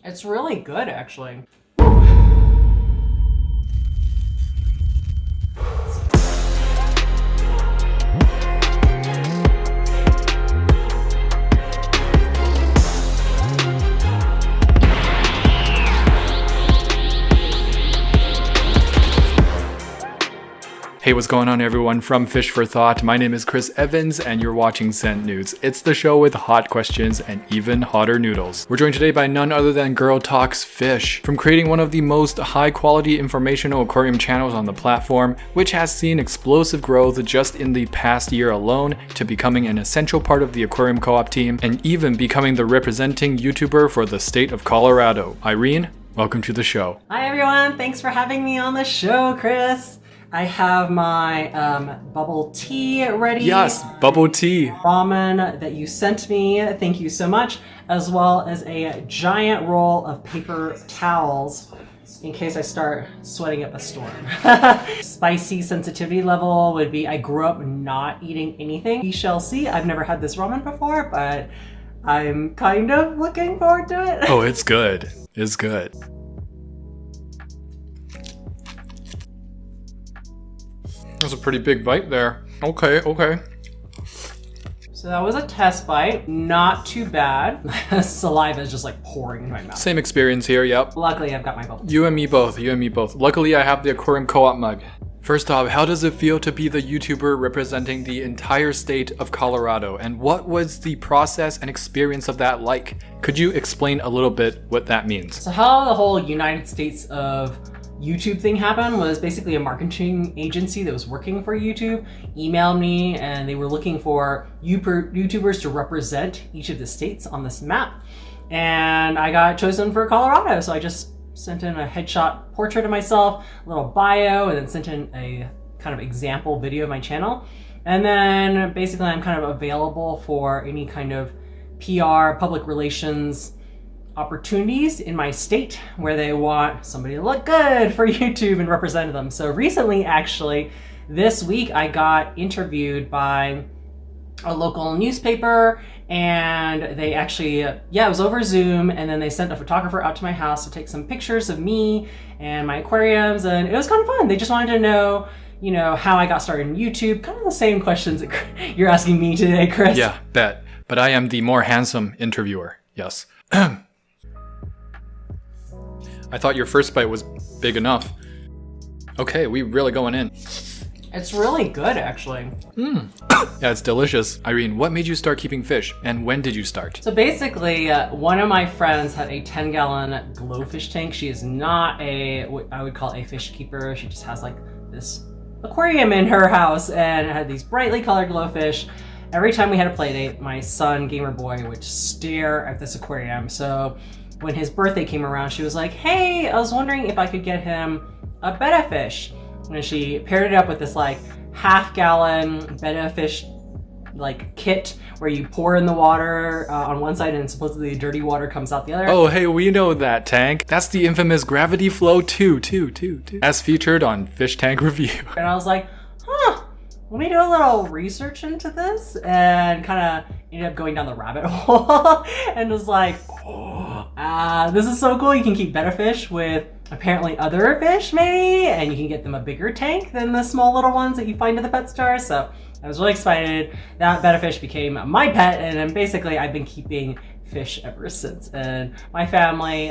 It's really good, actually. Hey, what's going on everyone? From Fish for Thought, my name is Chris Evans and you're watching Sent Noods. It's the show with hot questions and even hotter noodles. We're joined today by none other than Girl Talks Fish. From creating one of the most high quality informational aquarium channels on the platform, which has seen explosive growth just in the past year alone, to becoming an essential part of the aquarium co-op team, and even becoming the representing YouTuber for the state of Colorado. Irene, welcome to the show. Hi everyone, thanks for having me on the show, Chris. I have my bubble tea ready. Yes, bubble tea. Ramen that you sent me, thank you so much, as well as a giant roll of paper towels in case I start sweating up a storm. Spicy sensitivity level would be, I grew up not eating anything. We shall see. I've never had this ramen before, but I'm kind of looking forward to it. Oh, it's good. It's good. That's a pretty big bite there. Okay. So that was a test bite. Not too bad. Saliva is just like pouring into my mouth. Same experience here, yep. Luckily, I've got my bubble. You and me both. Luckily, I have the aquarium co-op mug. First off, how does it feel to be the YouTuber representing the entire state of Colorado? And what was the process and experience of that like? Could you explain a little bit what that means? So how the whole United States of YouTube thing happened was basically a marketing agency that was working for YouTube emailed me, and they were looking for YouTubers to represent each of the states on this map. And I got chosen for Colorado, so I just sent in a headshot portrait of myself, a little bio, and then sent in a kind of example video of my channel. And then basically I'm kind of available for any kind of PR, public relations opportunities in my state where they want somebody to look good for YouTube and represent them. So recently, actually, this week I got interviewed by a local newspaper, and they actually, it was over Zoom, and then they sent a photographer out to my house to take some pictures of me and my aquariums, and it was kind of fun. They just wanted to know, how I got started in YouTube, kind of the same questions that you're asking me today, Chris. Yeah, bet. But I am the more handsome interviewer, yes. I thought your first bite was big enough. Okay, we really going in. It's really good, actually. Yeah, it's delicious. Irene, what made you start keeping fish, and when did you start? So basically, one of my friends had a 10-gallon glowfish tank. She is not what I would call a fish keeper. She just has like this aquarium in her house, and it had these brightly colored glowfish. Every time we had a play date, my son, Gamer Boy, would stare at this aquarium. So when his birthday came around, she was like, hey, I was wondering if I could get him a betta fish. And she paired it up with this like half-gallon betta fish like kit where you pour in the water on one side and supposedly the dirty water comes out the other. Oh, hey, we know that tank. That's the infamous Gravity Flow 2, as featured on Fish Tank Review. And I was like, let me do a little research into this, and kind of ended up going down the rabbit hole and was like, this is so cool. You can keep betta fish with apparently other fish maybe, and you can get them a bigger tank than the small little ones that you find at the pet store. So I was really excited. That betta fish became my pet, and then basically I've been keeping fish ever since. And my family,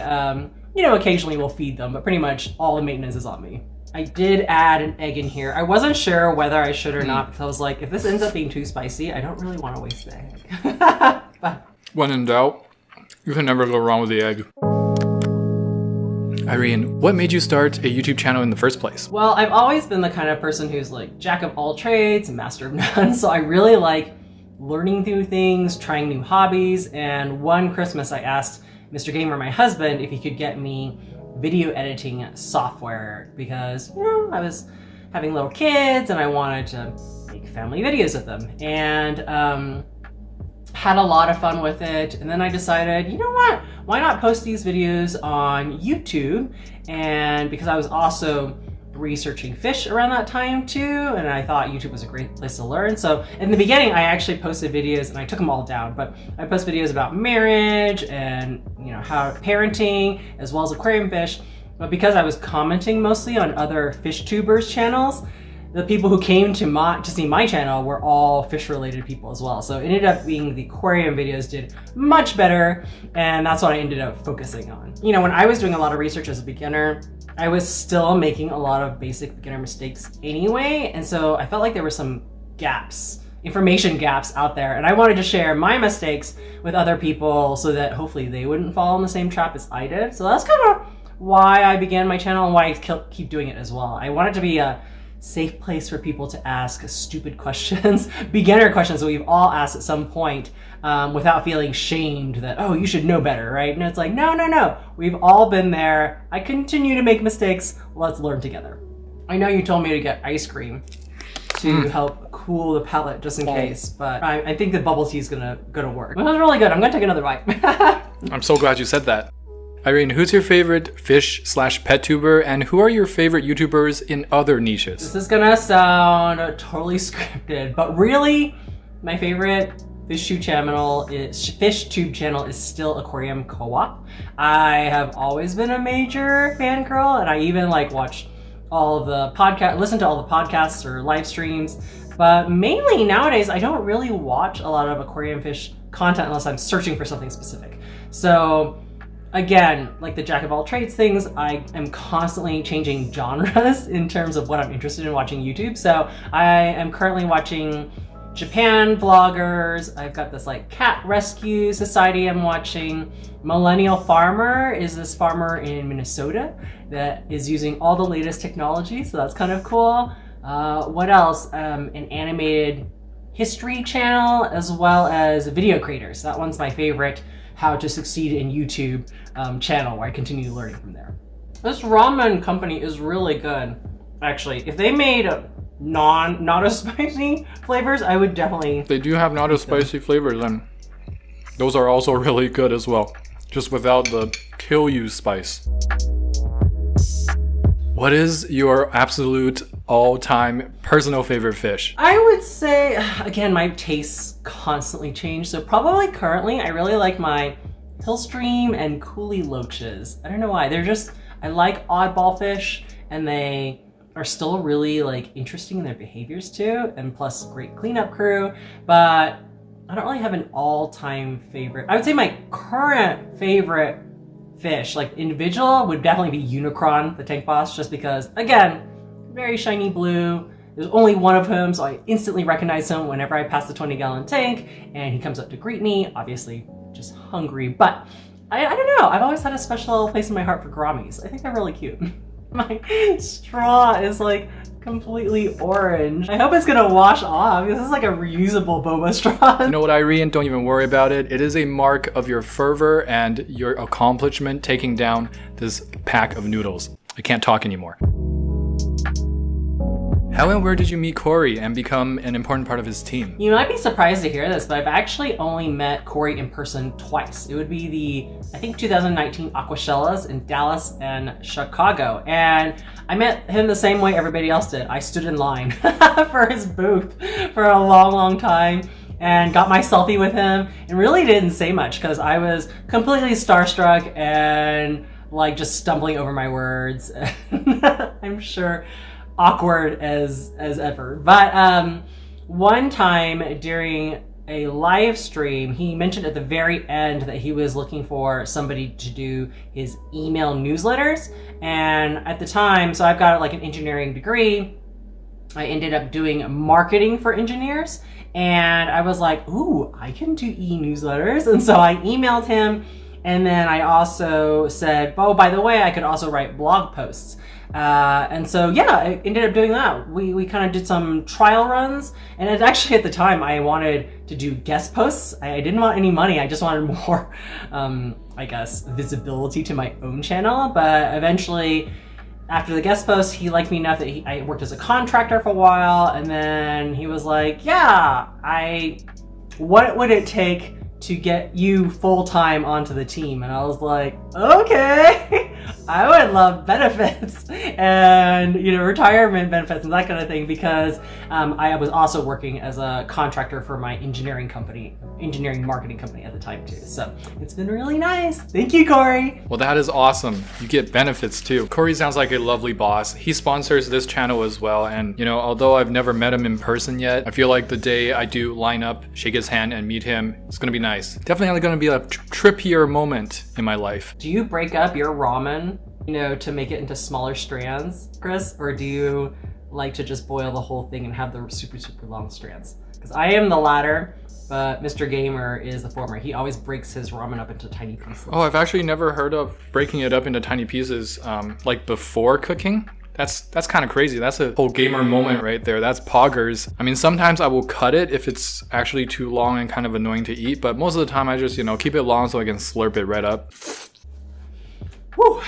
occasionally will feed them, but pretty much all the maintenance is on me. I did add an egg in here. I wasn't sure whether I should or not, because I was like, if this ends up being too spicy, I don't really want to waste the egg. But when in doubt, you can never go wrong with the egg. Irene, what made you start a YouTube channel in the first place? Well, I've always been the kind of person who's like jack of all trades and master of none. So I really like learning new things, trying new hobbies. And one Christmas I asked Mr. Gamer, my husband, if he could get me video editing software, because I was having little kids and I wanted to make family videos of them, and had a lot of fun with it. And then I decided, you know what, why not post these videos on YouTube? And because I was also researching fish around that time too, and I thought YouTube was a great place to learn. So in the beginning, I actually posted videos, and I took them all down, but I post videos about marriage and how parenting as well as aquarium fish. But because I was commenting mostly on other fish tubers channels, the people who came to see my channel were all fish related people as well. So it ended up being the aquarium videos did much better, and that's what I ended up focusing on. When I was doing a lot of research as a beginner, I was still making a lot of basic beginner mistakes anyway, and so I felt like there were some information gaps out there, and I wanted to share my mistakes with other people so that hopefully they wouldn't fall in the same trap as I did. So that's kind of why I began my channel and why I keep doing it as well. I want it to be a safe place for people to ask stupid questions, beginner questions that we've all asked at some point, without feeling shamed that, oh, you should know better, right? And it's like, no, we've all been there. I continue to make mistakes. Let's learn together. I know you told me to get ice cream to help cool the palate just in case, but I think the bubble tea is gonna work. It was really good. I'm gonna take another bite. I'm so glad you said that. Irene, who's your favorite fish/pet tuber, and who are your favorite YouTubers in other niches? This is gonna sound totally scripted, but really, my favorite fish tube channel is still Aquarium Co-op. I have always been a major fangirl, and I even watch all of the listen to all the podcasts or live streams. But mainly nowadays, I don't really watch a lot of aquarium fish content unless I'm searching for something specific. So again, like the jack of all trades things, I am constantly changing genres in terms of what I'm interested in watching YouTube. So I am currently watching Japan vloggers. I've got this cat rescue society I'm watching. Millennial Farmer is this farmer in Minnesota that is using all the latest technology, so that's kind of cool. What else? An animated history channel as well as video creators. That one's my favorite, How to Succeed in YouTube channel, where I continue learning from there. This ramen company is really good, actually. If they made not as spicy flavors, I would definitely. They do have not as spicy flavors, and those are also really good as well, just without the kill you spice. What is your absolute all-time personal favorite fish? I would say, again, my tastes constantly change. So probably currently, I really like my Hillstream and Coolie loaches. I don't know why. I like oddball fish, and they are still really interesting in their behaviors too, and plus great cleanup crew. But I don't really have an all-time favorite. I would say my current favorite fish, individual, would definitely be Unicron, the tank boss, just because, again, very shiny blue. There's only one of him, so I instantly recognize him whenever I pass the 20-gallon tank, and he comes up to greet me, obviously just hungry. But I don't know, I've always had a special place in my heart for Grammies. I think they're really cute. My straw is completely orange. I hope it's gonna wash off. This is a reusable boba straw. You know what, Irene? Don't even worry about it. It is a mark of your fervor and your accomplishment taking down this pack of noodles. I can't talk anymore. How and where did you meet Corey and become an important part of his team? You might be surprised to hear this, but I've actually only met Corey in person twice. It would be the, I think, 2019 Aquashellas in Dallas and Chicago. And I met him the same way everybody else did. I stood in line for his booth for a long, long time and got my selfie with him and really didn't say much because I was completely starstruck and just stumbling over my words. I'm sure awkward as ever. But one time during a live stream, he mentioned at the very end that he was looking for somebody to do his email newsletters. And at the time, so I've got an engineering degree, I ended up doing marketing for engineers. And I was like, ooh, I can do e-newsletters. And so I emailed him. And then I also said, oh, by the way, I could also write blog posts. And so, yeah, I ended up doing that. We kind of did some trial runs, and it actually at the time I wanted to do guest posts. I didn't want any money. I just wanted more, I guess, visibility to my own channel. But eventually, after the guest post, he liked me enough that I worked as a contractor for a while. And then he was like, yeah, what would it take to get you full-time onto the team? And I was like, okay. I would love benefits and, retirement benefits and that kind of thing, because I was also working as a contractor for my engineering marketing company at the time too. So it's been really nice. Thank you, Corey. Well, that is awesome. You get benefits too. Corey sounds like a lovely boss. He sponsors this channel as well. And, although I've never met him in person yet, I feel like the day I do line up, shake his hand and meet him, it's going to be nice. Definitely going to be a trippier moment in my life. Do you break up your ramen, to make it into smaller strands, Chris? Or do you like to just boil the whole thing and have the super, super long strands? Because I am the latter, but Mr. Gamer is the former. He always breaks his ramen up into tiny pieces. Oh, I've actually never heard of breaking it up into tiny pieces, like before cooking. That's kind of crazy. That's a whole gamer moment right there. That's poggers. I mean, sometimes I will cut it if it's actually too long and kind of annoying to eat, but most of the time I just, keep it long so I can slurp it right up. Woo.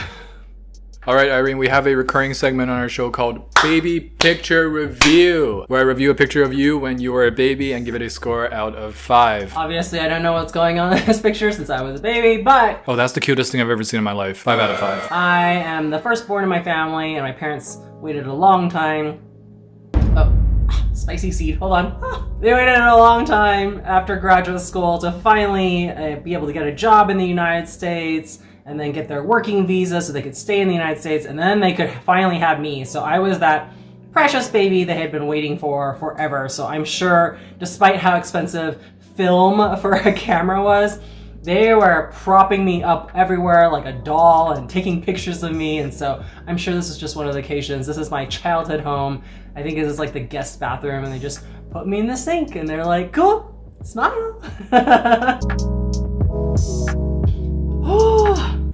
All right, Irene, we have a recurring segment on our show called Baby Picture Review, where I review a picture of you when you were a baby and give it a score out of 5. Obviously, I don't know what's going on in this picture since I was a baby, but... Oh, that's the cutest thing I've ever seen in my life. 5 out of 5. I am the firstborn in my family, and my parents waited a long time. Oh, spicy seed, hold on. They waited a long time after graduate school to finally be able to get a job in the United States, and then get their working visa so they could stay in the United States, and then they could finally have me. So I was that precious baby they had been waiting for forever. So I'm sure, despite how expensive film for a camera was, they were propping me up everywhere like a doll and taking pictures of me. And so I'm sure this is just one of the occasions. This is my childhood home. I think this is like the guest bathroom, and they just put me in the sink and they're like, cool, smile.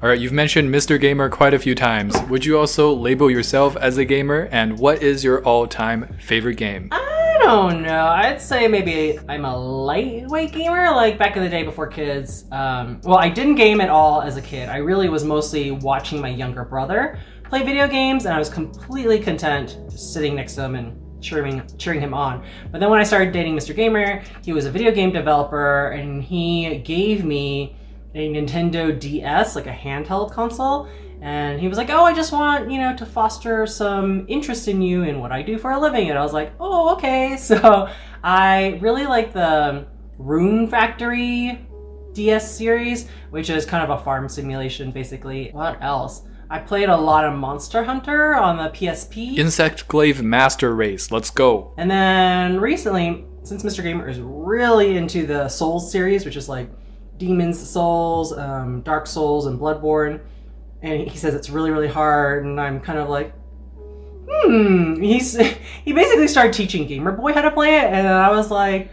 All right, you've mentioned Mr. Gamer quite a few times. Would you also label yourself as a gamer? And what is your all-time favorite game? I don't know. I'd say maybe I'm a lightweight gamer, like back in the day before kids. Well, I didn't game at all as a kid. I really was mostly watching my younger brother play video games, and I was completely content just sitting next to him and cheering him on. But then when I started dating Mr. Gamer, he was a video game developer, and he gave me a Nintendo DS, like a handheld console, and he was like, oh, I just want, to foster some interest in you in what I do for a living. And I was like, oh, okay. So I really like the Rune Factory DS series, which is kind of a farm simulation, basically. What else? I played a lot of Monster Hunter on the PSP. Insect Glaive Master Race, let's go. And then recently, since Mr. Gamer is really into the Souls series, which is like Demon's Souls, Dark Souls, and Bloodborne, and he says it's really, really hard, and I'm kind of like, he basically started teaching Gamer Boy how to play it, and I was like,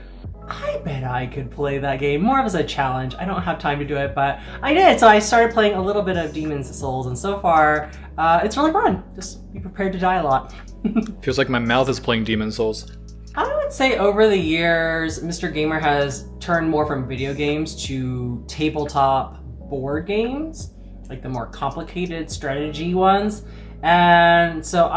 I bet I could play that game more of as a challenge. I don't have time to do it, but I did, so I started playing a little bit of Demon's Souls, and so far, it's really fun. Just be prepared to die a lot. Feels like my mouth is playing Demon's Souls. I would say over the years, Mr. Gamer has turned more from video games to tabletop board games, like the more complicated strategy ones. And so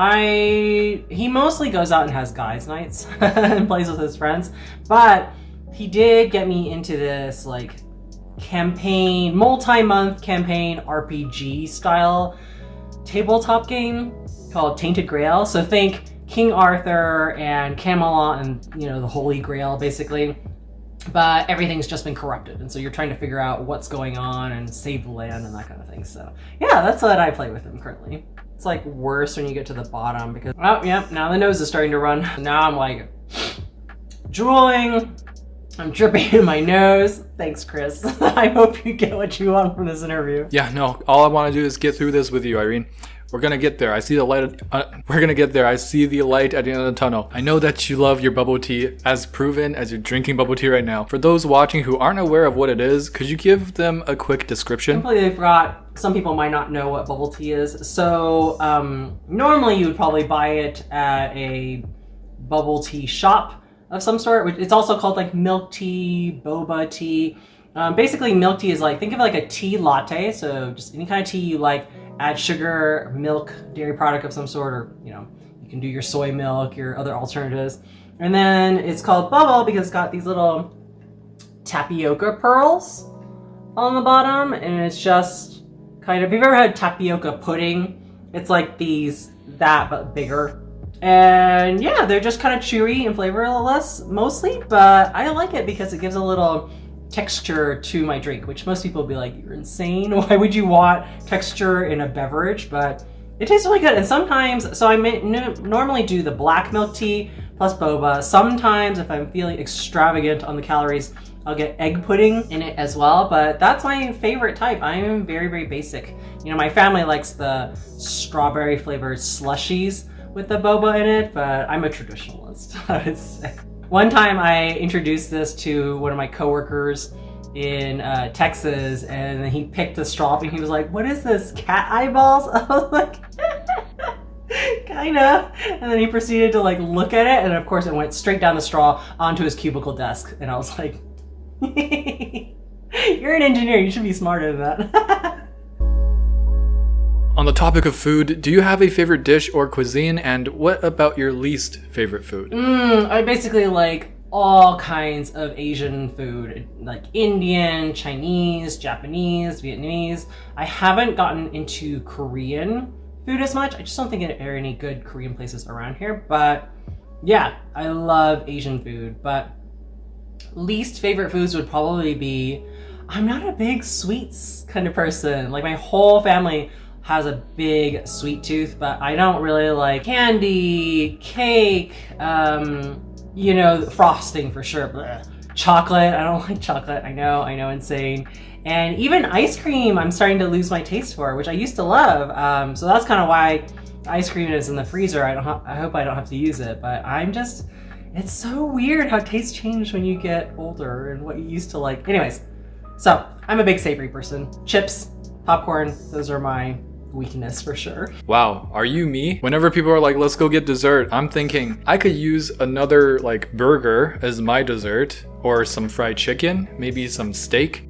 he mostly goes out and has guys' nights and plays with his friends. But he did get me into this like campaign, multi-month campaign RPG style tabletop game called Tainted Grail. So think King Arthur and Camelot and, the Holy Grail, basically. But everything's just been corrupted, and so you're trying to figure out what's going on and save the land and that kind of thing. So yeah, that's what I play with him currently. It's like worse when you get to the bottom because, oh yeah, now the nose is starting to run. Now I'm like drooling. I'm dripping in my nose. Thanks, Chris. I hope you get what you want from this interview. Yeah, no, all I want to do is get through this with you, Irene. We're gonna get there. I see the light. We're gonna get there. I see the light at the end of the tunnel. I know that you love your bubble tea, as proven as you're drinking bubble tea right now. For those watching who aren't aware of what it is, could you give them a quick description? Completely forgot. Some people might not know what bubble tea is. So normally you would probably buy it at a bubble tea shop of some sort. It's also called like milk tea, boba tea. Basically, milk tea is like, think of it like a tea latte. So just any kind of tea you like. Add sugar, milk, dairy product of some sort, or you can do your soy milk, your other alternatives. And then it's called bubble because it's got these little tapioca pearls on the bottom, and it's just kind of. Have you ever had tapioca pudding? It's like that, but bigger. And yeah, they're just kind of chewy and flavorless mostly, but I like it because it gives a little texture to my drink, which most people would be like, you're insane. Why would you want texture in a beverage? But it tastes really good. And sometimes, so I normally do the black milk tea plus boba. Sometimes if I'm feeling extravagant on the calories, I'll get egg pudding in it as well, but that's my favorite type. I am very, very basic. You know, my family likes the strawberry flavored slushies with the boba in it, but I'm a traditionalist, I would say. One time I introduced this to one of my coworkers in Texas, and he picked the straw and he was like, what is this, cat eyeballs? I was like, kinda. And then he proceeded to like look at it, and of course it went straight down the straw onto his cubicle desk. And I was like, you're an engineer, you should be smarter than that. On the topic of food, do you have a favorite dish or cuisine, and what about your least favorite food? I basically like all kinds of Asian food, like Indian, Chinese, Japanese, Vietnamese. I haven't gotten into Korean food as much. I just don't think there are any good Korean places around here, but yeah, I love Asian food. But least favorite foods would probably be, I'm not a big sweets kind of person. Like my whole family has a big sweet tooth, but I don't really like candy, cake, you know, frosting for sure. Blech. Chocolate, I don't like chocolate. I know, insane. And even ice cream, I'm starting to lose my taste for, which I used to love. So that's kind of why ice cream is in the freezer. I hope I don't have to use it, but it's so weird how tastes change when you get older and what you used to like. Anyways, so I'm a big savory person. Chips, popcorn, those are my weakness for sure. Wow, are you me? Whenever people are like, let's go get dessert, I'm thinking I could use another like burger as my dessert, or some fried chicken, maybe some steak.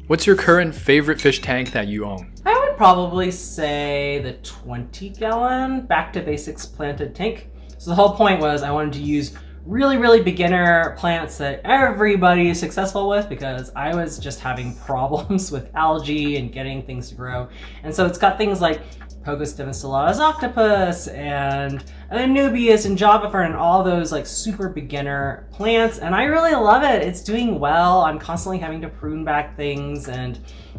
What's your current favorite fish tank that you own? I would probably say the 20-gallon Back to Basics planted tank. So the whole point was I wanted to use really, really beginner plants that everybody is successful with, because I was just having problems with algae and getting things to grow. And so it's got things like Pogostem stellatus octopus and Anubias and Java fern and all those like super beginner plants. And I really love it. It's doing well. I'm constantly having to prune back things, and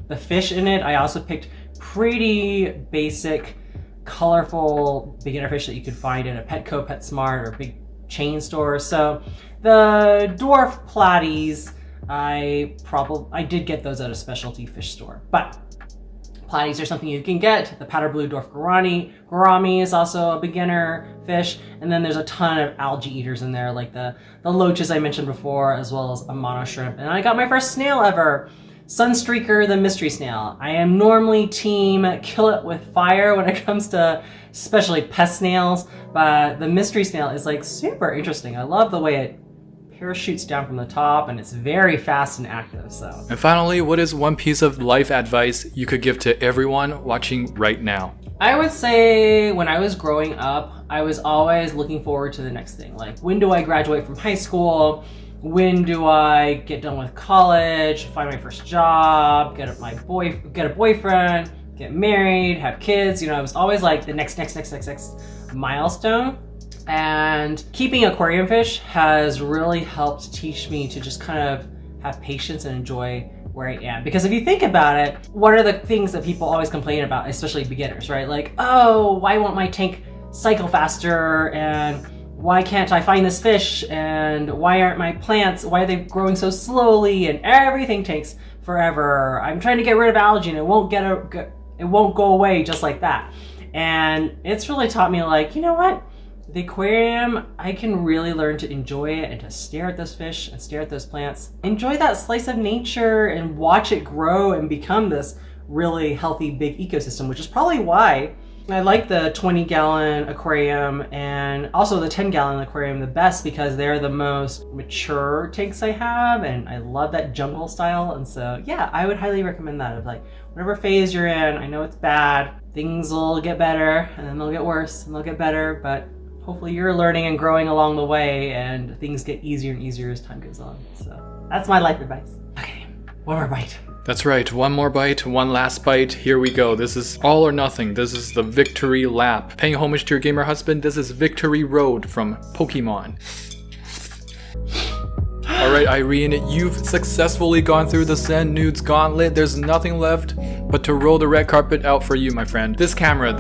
the fish in it, I also picked pretty basic, colorful beginner fish that you could find in a Petco, PetSmart, or big chain stores. So the dwarf platies, I did get those at a specialty fish store, but platies are something you can get. The powder blue dwarf gourami is also a beginner fish, and then there's a ton of algae eaters in there, like the loaches I mentioned before, as well as a mono shrimp. And I got my first snail ever, Sunstreaker, the mystery snail. I am normally team kill it with fire when it comes to especially pest snails, but the mystery snail is like super interesting. I love the way it parachutes down from the top, and it's very fast and active. So. And finally, what is one piece of life advice you could give to everyone watching right now? I would say when I was growing up, I was always looking forward to the next thing. Like, when do I graduate from high school? When do I get done with college, find my first job, get a boyfriend, get married, have kids? You know, I was always like the next milestone. And keeping aquarium fish has really helped teach me to just kind of have patience and enjoy where I am. Because if you think about it, what are the things that people always complain about, especially beginners, right? Like, oh, why won't my tank cycle faster? And why can't I find this fish? And why aren't my plants, why are they growing so slowly? And everything takes forever. I'm trying to get rid of algae and it won't go away just like that. And it's really taught me, like, you know what? The aquarium, I can really learn to enjoy it and to stare at those fish and stare at those plants. Enjoy that slice of nature and watch it grow and become this really healthy big ecosystem, which is probably why I like the 20-gallon aquarium and also the 10-gallon aquarium the best, because they're the most mature tanks I have, and I love that jungle style. And so yeah, I would highly recommend that. Of like, whatever phase you're in, I know it's bad, things will get better and then they'll get worse and they'll get better, but hopefully you're learning and growing along the way and things get easier and easier as time goes on. So that's my life advice. Okay, one more bite. That's right, one more bite, one last bite, here we go. This is all or nothing. This is the victory lap. Paying homage to your gamer husband, this is Victory Road from Pokemon. Alright, Irene, you've successfully gone through the Send Nudes gauntlet. There's nothing left but to roll the red carpet out for you, my friend. This camera,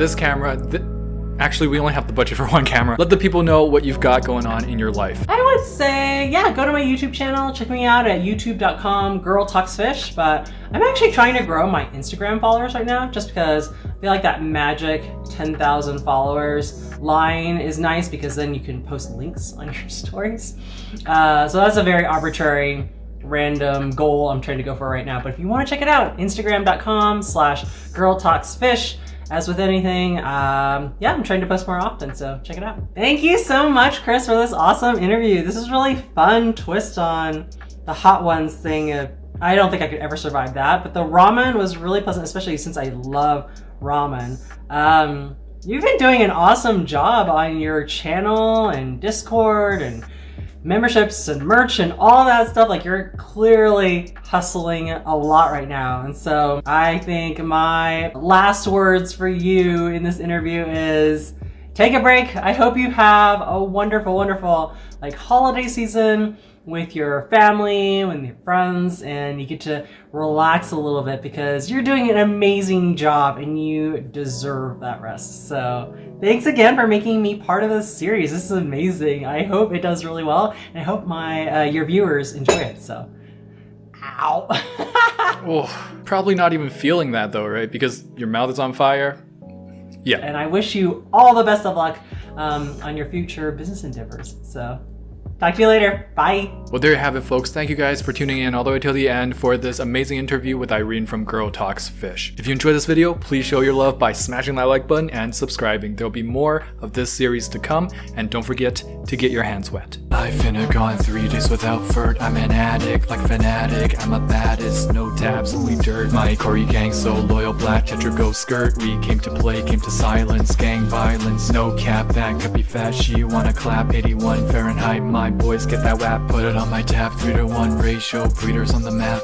actually, we only have the budget for one camera. Let the people know what you've got going on in your life. I would say, yeah, go to my YouTube channel. Check me out at youtube.com/girltalksfish. But I'm actually trying to grow my Instagram followers right now, just because I feel like that magic 10,000 followers line is nice, because then you can post links on your stories. So that's a very arbitrary, random goal I'm trying to go for right now. But if you want to check it out, Instagram.com/girltalksfish. As with anything, yeah, I'm trying to post more often, so check it out. Thank you so much, Chris, for this awesome interview. This is really fun twist on the hot ones thing. I don't think I could ever survive that, but the ramen was really pleasant, especially since I love ramen. You've been doing an awesome job on your channel and Discord and memberships and merch and all that stuff. Like, you're clearly hustling a lot right now. And so I think my last words for you in this interview is take a break. I hope you have a wonderful, wonderful like holiday season with your family, with your friends, and you get to relax a little bit, because you're doing an amazing job and you deserve that rest. So thanks again for making me part of this series. This is amazing. I hope it does really well, and I hope your viewers enjoy it. So, ow. Oh, probably not even feeling that though, right? Because your mouth is on fire. Yeah. And I wish you all the best of luck on your future business endeavors. So talk to you later. Bye. Well, there you have it, folks. Thank you guys for tuning in all the way till the end for this amazing interview with Irene from Girl Talks Fish. If you enjoyed this video, please show your love by smashing that like button and subscribing. There'll be more of this series to come, and don't forget to get your hands wet. I've finna gone 3 days without flirt. I'm an addict, like fanatic. I'm a baddest, no tabs, only dirt. My Corey gang so loyal, black Tetra ghost skirt. We came to play, came to silence, gang violence. No cap, that could be fat. She wanna clap, 81 Fahrenheit. My boys get that whap, put it on my tab. 3-to-1 ratio, breeders on the map.